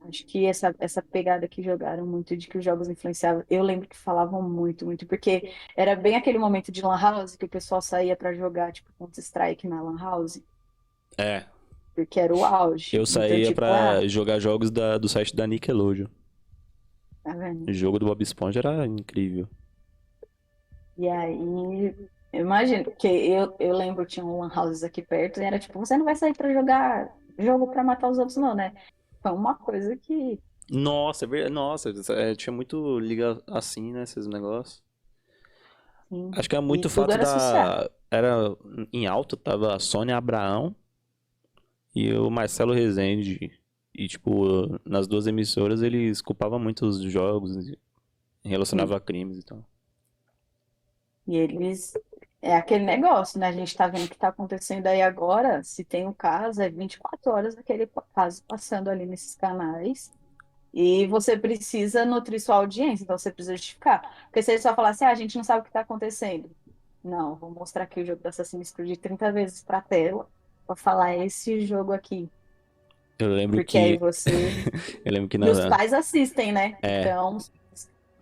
Speaker 3: Acho que essa pegada que jogaram muito de que os jogos influenciavam, eu lembro que falavam muito, muito, porque era bem aquele momento de Lan House que o pessoal saía para jogar, tipo, Counter-Strike na Lan House,
Speaker 2: É.
Speaker 3: porque era o auge.
Speaker 2: Eu
Speaker 3: Então,
Speaker 2: saía
Speaker 3: tipo,
Speaker 2: pra jogar jogos do site da Nickelodeon.
Speaker 3: tá
Speaker 2: O
Speaker 3: vendo?
Speaker 2: jogo do Bob Esponja era incrível.
Speaker 3: E aí, eu imagino, porque eu lembro, tinha um Lan Houses aqui perto, e era tipo, você não vai sair para jogar jogo para matar os outros, não, né? Foi uma coisa que,
Speaker 2: Nossa, é verdade. Nossa, tinha muito liga assim, né, esses negócios.
Speaker 3: sim,
Speaker 2: Acho que é
Speaker 3: e
Speaker 2: muito o
Speaker 3: tudo
Speaker 2: fato
Speaker 3: era associado.
Speaker 2: da. Era em alto, tava a Sônia Abraão e o Marcelo Rezende. E, tipo, nas duas emissoras eles culpavam muito os jogos, relacionavam a crimes e tal.
Speaker 3: E eles. É aquele negócio, né? A gente tá vendo o que tá acontecendo aí agora. Se tem um caso, é 24 horas aquele caso passando ali nesses canais. E você precisa nutrir sua audiência, então você precisa justificar. Porque se ele só falar assim, a gente não sabe o que tá acontecendo. Não, vou mostrar aqui o jogo do Assassin's Creed 30 vezes pra tela, pra falar esse jogo aqui.
Speaker 2: Eu lembro
Speaker 3: Porque aí
Speaker 2: que.
Speaker 3: você.
Speaker 2: Eu lembro que
Speaker 3: E os
Speaker 2: na.
Speaker 3: pais assistem, né?
Speaker 2: É,
Speaker 3: Então, o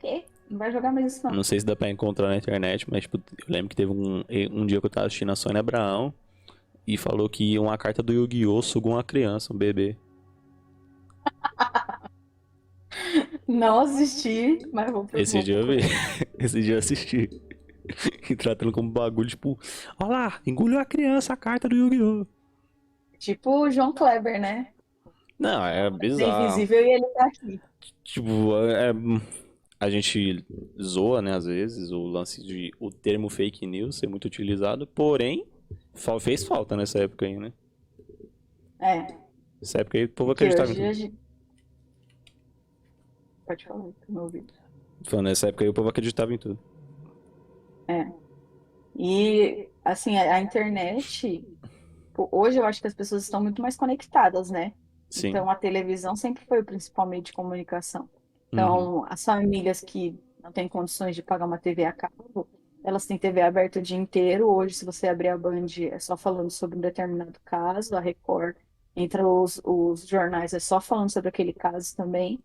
Speaker 3: quê? Não vai jogar mais isso, não.
Speaker 2: não sei se dá pra encontrar na internet, mas, tipo, eu lembro que teve um dia que eu tava assistindo a Sônia Abraão e falou que uma carta do Yu-Gi-Oh! Sugou uma criança, um bebê.
Speaker 3: Não assisti, mas
Speaker 2: Esse
Speaker 3: vou
Speaker 2: dia eu vi.
Speaker 3: procurar.
Speaker 2: Esse dia eu assisti. E tratando como bagulho, tipo, olha lá, engoliu a criança a carta do Yu-Gi-Oh!
Speaker 3: Tipo o João Kleber, né?
Speaker 2: Não, é
Speaker 3: É
Speaker 2: bizarro.
Speaker 3: invisível e ele tá aqui.
Speaker 2: Tipo, a gente zoa, né, às vezes, o lance de o termo fake news ser muito utilizado, porém, fez falta nessa época aí, né?
Speaker 3: É,
Speaker 2: Nessa época aí o povo
Speaker 3: porque
Speaker 2: acreditava em
Speaker 3: hoje
Speaker 2: tudo.
Speaker 3: a gente. Pode falar, tô me ouvindo.
Speaker 2: Falando, nessa época aí o povo acreditava em tudo.
Speaker 3: É. E, assim, a internet, pô, hoje eu acho que as pessoas estão muito mais conectadas, né?
Speaker 2: Sim.
Speaker 3: Então, a televisão sempre foi o principal meio de comunicação.
Speaker 2: Uhum.
Speaker 3: Então, as famílias que não têm condições de pagar uma TV a cabo, elas têm TV aberta o dia inteiro. Hoje, se você abrir a Band, é só falando sobre um determinado caso. A Record, entre os jornais, é só falando sobre aquele caso também.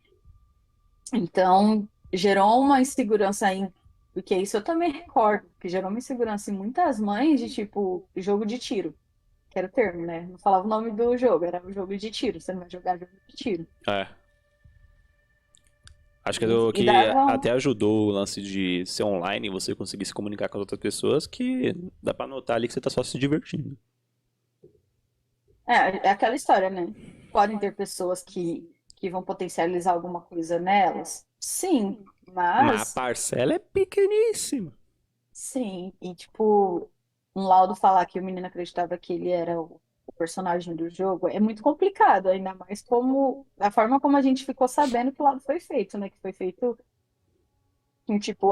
Speaker 3: Então, gerou uma insegurança aí, porque isso eu também recordo, que gerou uma insegurança em muitas mães de tipo jogo de tiro, que era o termo, né? Não falava o nome do jogo, era o jogo de tiro, você não vai jogar jogo de tiro.
Speaker 2: É. Acho que,
Speaker 3: E
Speaker 2: que
Speaker 3: dava
Speaker 2: até
Speaker 3: um.
Speaker 2: ajudou o lance de ser online e você conseguir se comunicar com as outras pessoas, que dá pra notar ali que você tá só se divertindo.
Speaker 3: É aquela história, né? Podem ter pessoas que vão potencializar alguma coisa nelas? Sim,
Speaker 2: Mas a
Speaker 3: mas
Speaker 2: parcela é pequeníssima.
Speaker 3: sim, e tipo, um laudo falar que o menino acreditava que ele era o personagem do jogo é muito complicado, ainda mais como a forma como a gente ficou sabendo que o laudo foi feito, né? Que foi feito com tipo,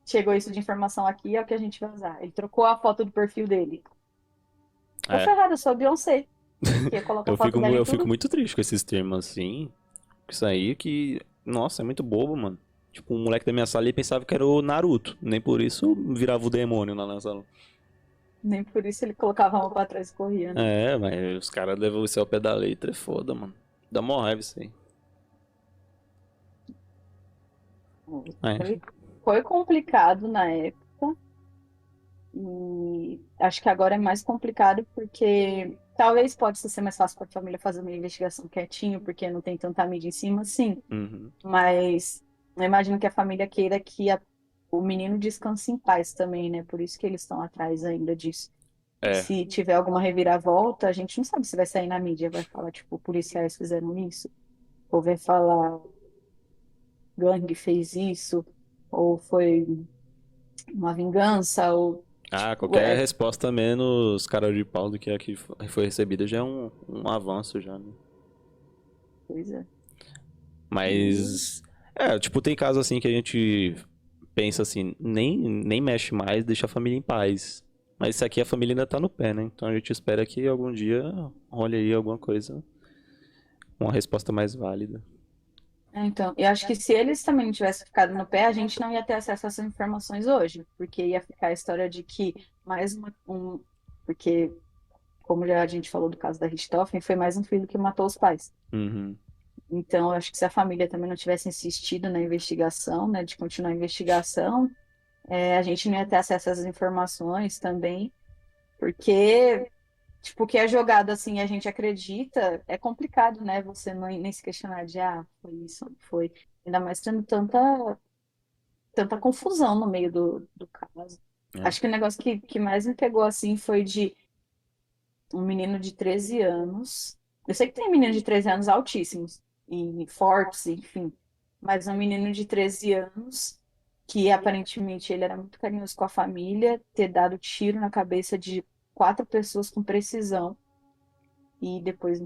Speaker 3: chegou isso de informação aqui, é o que a gente vai usar. Ele trocou a foto do perfil dele. Tô
Speaker 2: É.
Speaker 3: ferrada, eu sou a Beyoncé, que coloca a
Speaker 2: Eu
Speaker 3: foto
Speaker 2: fico,
Speaker 3: dela em
Speaker 2: eu fico
Speaker 3: tudo.
Speaker 2: muito triste com esses termos assim. Isso aí que. Nossa, é muito bobo, mano. Tipo, um moleque da minha sala ele pensava que era o Naruto. Nem por isso virava o demônio lá na sala.
Speaker 3: Nem por isso ele colocava a mão pra trás e corria, né?
Speaker 2: É, mas os caras levam isso ao pé da letra, é foda, mano. Dá mó raiva isso aí. É.
Speaker 3: Foi, foi complicado na época. E acho que agora é mais complicado porque talvez possa ser mais fácil para a família fazer uma investigação quietinho, porque não tem tanta mídia em cima, sim.
Speaker 2: Uhum.
Speaker 3: Mas eu imagino que a família queira que o menino descanse em paz também, né? Por isso que eles estão atrás ainda disso. E
Speaker 2: É.
Speaker 3: se tiver alguma reviravolta, a gente não sabe se vai sair na mídia, vai falar, tipo, policiais fizeram isso, ou vai falar gangue fez isso, ou foi uma vingança, ou
Speaker 2: Ah,
Speaker 3: tipo,
Speaker 2: qualquer resposta menos cara de pau do que a que foi recebida já é um avanço já, né?
Speaker 3: coisa. E
Speaker 2: Mas. É, tipo, tem casos assim que a gente pensa assim, nem mexe mais, deixa a família em paz. Mas isso aqui a família ainda tá no pé, né? Então a gente espera que algum dia role aí alguma coisa, uma resposta mais válida.
Speaker 3: então, eu acho que se eles também não tivessem ficado no pé, a gente não ia ter acesso a essas informações hoje, porque ia ficar a história de que porque, como já a gente falou do caso da Richthofen, foi mais um filho que matou os pais.
Speaker 2: Uhum.
Speaker 3: Então, eu acho que se a família também não tivesse insistido na investigação, né, de continuar a investigação, a gente não ia ter acesso a essas informações também, porque, tipo, o que é jogado assim, a gente acredita, é complicado, né, você não, nem se questionar de, foi isso, não foi. Ainda mais tendo tanta confusão no meio do caso.
Speaker 2: É.
Speaker 3: Acho que o negócio que mais me pegou assim foi de um menino de 13 anos. Eu sei que tem meninos de 13 anos altíssimos e fortes, enfim, mas um menino de 13 anos que aparentemente ele era muito carinhoso com a família, ter dado tiro na cabeça de 4 pessoas com precisão e depois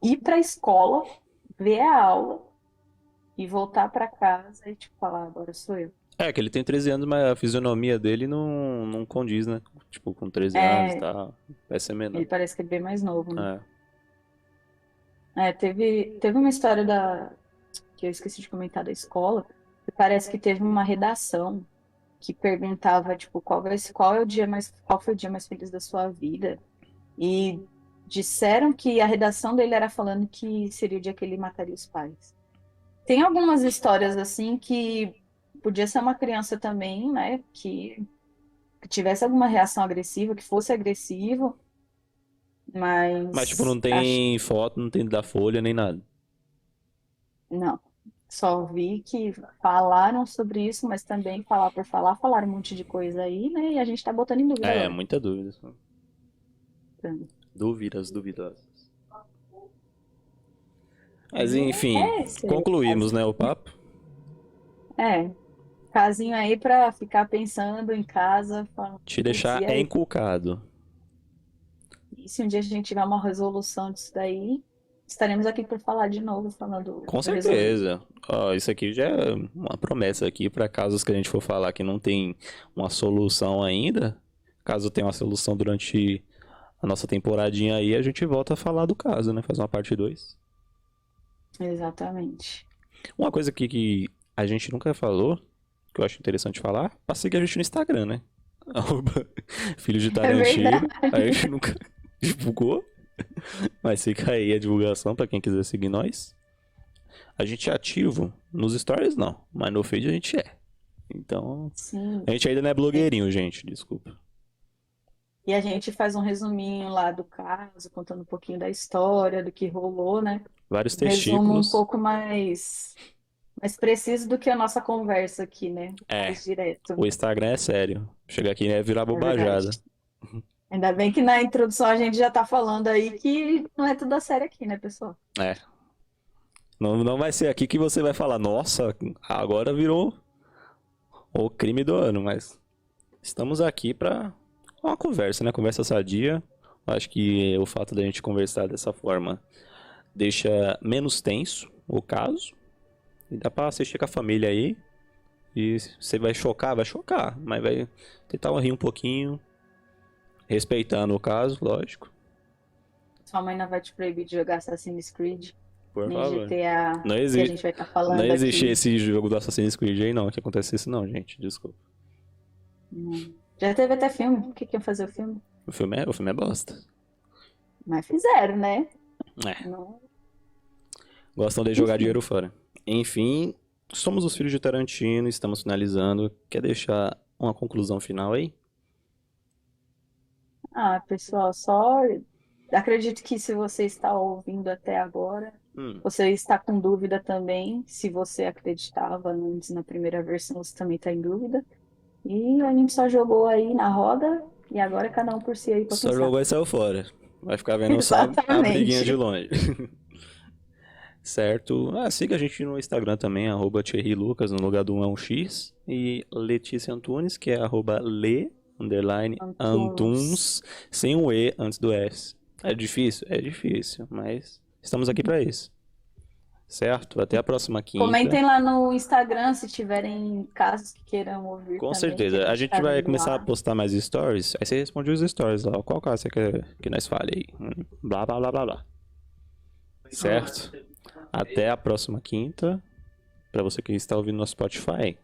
Speaker 3: ir para a escola, ver a aula e voltar para casa e tipo falar, agora sou eu.
Speaker 2: É, que ele tem 13 anos, mas a fisionomia dele não condiz, né? Tipo, com 13 anos e
Speaker 3: É,
Speaker 2: tal. Vai ser menor.
Speaker 3: ele parece que é bem mais novo, né?
Speaker 2: É.
Speaker 3: Teve uma história que eu esqueci de comentar da escola, que parece que teve uma redação que perguntava, tipo, qual foi o dia mais feliz da sua vida? E disseram que a redação dele era falando que seria o dia que ele mataria os pais. Tem algumas histórias assim que podia ser uma criança também, né, que tivesse alguma reação agressiva, que fosse agressivo,
Speaker 2: Mas, tipo, não
Speaker 3: mas acho
Speaker 2: tem foto, não tem da Folha, nem nada.
Speaker 3: não. Só vi que falaram sobre isso, mas também falar por falar, falaram um monte de coisa aí, né? E a gente tá botando em dúvida
Speaker 2: É,
Speaker 3: agora.
Speaker 2: muita dúvida.
Speaker 3: Então,
Speaker 2: Dúvidas, duvidosas. Mas
Speaker 3: e
Speaker 2: enfim,
Speaker 3: é esse aí,
Speaker 2: concluímos, né, o papo.
Speaker 3: é, casinho aí pra ficar pensando em casa, falando,
Speaker 2: Te
Speaker 3: putz,
Speaker 2: deixar
Speaker 3: e aí?
Speaker 2: encucado.
Speaker 3: E se um dia a gente tiver uma resolução disso daí, estaremos aqui para falar de novo, falando
Speaker 2: Com
Speaker 3: para resolver.
Speaker 2: certeza. Ó, isso aqui já é uma promessa aqui para casos que a gente for falar que não tem uma solução ainda. Caso tenha uma solução durante a nossa temporadinha aí, a gente volta a falar do caso, né? Fazer uma parte 2.
Speaker 3: Exatamente.
Speaker 2: Uma coisa que a gente nunca falou, que eu acho interessante falar, pra seguir a gente no Instagram, né? Arroba Filhos de
Speaker 3: É
Speaker 2: Tarantino.
Speaker 3: verdade.
Speaker 2: A gente nunca divulgou, mas fica aí a divulgação pra quem quiser seguir nós. A gente é ativo nos stories, não, mas no feed a gente é. Então,
Speaker 3: Sim.
Speaker 2: a gente ainda não é blogueirinho, gente, desculpa.
Speaker 3: E a gente faz um resuminho lá do caso, contando um pouquinho da história, do que rolou, né?
Speaker 2: Vários
Speaker 3: Um resumo um
Speaker 2: testículos.
Speaker 3: pouco mais preciso do que a nossa conversa aqui, né?
Speaker 2: É,
Speaker 3: Mais direto.
Speaker 2: o Instagram é sério. Chegar aqui é virar
Speaker 3: É verdade.
Speaker 2: bobajada.
Speaker 3: Ainda bem que na introdução a gente já tá falando aí que não é tudo a sério aqui, né, pessoal?
Speaker 2: É, não vai ser aqui que você vai falar, nossa, agora virou o crime do ano, mas estamos aqui pra uma conversa, né? Conversa sadia. Acho que o fato da gente conversar dessa forma deixa menos tenso o caso. E dá pra assistir com a família aí. E você vai chocar, mas vai tentar rir um pouquinho, respeitando o caso, lógico.
Speaker 3: Sua mãe não vai te proibir de jogar Assassin's Creed,
Speaker 2: Por
Speaker 3: nem
Speaker 2: favor.
Speaker 3: GTA,
Speaker 2: Não
Speaker 3: que a
Speaker 2: existe,
Speaker 3: gente vai estar
Speaker 2: não
Speaker 3: falando
Speaker 2: existe
Speaker 3: aqui.
Speaker 2: esse jogo do Assassin's Creed aí não, que acontece isso não, gente, desculpa.
Speaker 3: Já teve até filme. O que que ia fazer o filme?
Speaker 2: O filme é bosta.
Speaker 3: Mas fizeram, né?
Speaker 2: É,
Speaker 3: Não.
Speaker 2: gostam de jogar
Speaker 3: Enfim.
Speaker 2: dinheiro fora. Enfim, somos os filhos de Tarantino, estamos finalizando. Quer deixar uma conclusão final aí?
Speaker 3: Ah, pessoal, só acredito que se você está ouvindo até agora,
Speaker 2: Hum,
Speaker 3: você está com dúvida também. Se você acreditava antes na primeira versão, você também está em dúvida. E a gente só jogou aí na roda e agora é cada um por si aí para
Speaker 2: só
Speaker 3: pensar.
Speaker 2: jogou e saiu fora. Vai ficar vendo só a briguinha de
Speaker 3: Exatamente.
Speaker 2: longe. Certo? Ah, siga a gente no Instagram também, @Thierry Lucas, no lugar do 1x. E Letícia Antunes, que é
Speaker 3: Antunes.
Speaker 2: @Le_Antunes, sem o E antes do S. É difícil? É difícil, mas estamos aqui para isso. Certo? Até a próxima quinta.
Speaker 3: Comentem lá no Instagram se tiverem casos que queiram ouvir
Speaker 2: Com
Speaker 3: também, que a
Speaker 2: certeza. A
Speaker 3: gente
Speaker 2: gente
Speaker 3: está
Speaker 2: vai
Speaker 3: vendo
Speaker 2: começar a
Speaker 3: lá.
Speaker 2: postar mais stories. Aí você responde os stories lá. Qual caso você quer que nós fale aí? Blá, blá, blá, blá, blá. Certo? Até a próxima quinta. Para você que está ouvindo no Spotify.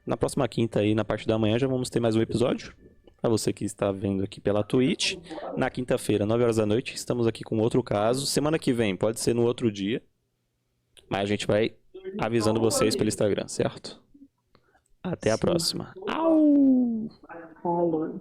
Speaker 2: Na próxima quinta aí, na parte da manhã, já vamos ter mais um episódio. Para você que está vendo aqui pela Twitch. Na quinta-feira, 9 horas da noite, estamos aqui com outro caso. Semana que vem, pode ser no outro dia. Mas a gente vai avisando vocês pelo Instagram, certo? Até a
Speaker 3: Sim.
Speaker 2: próxima. Au!
Speaker 3: Falou.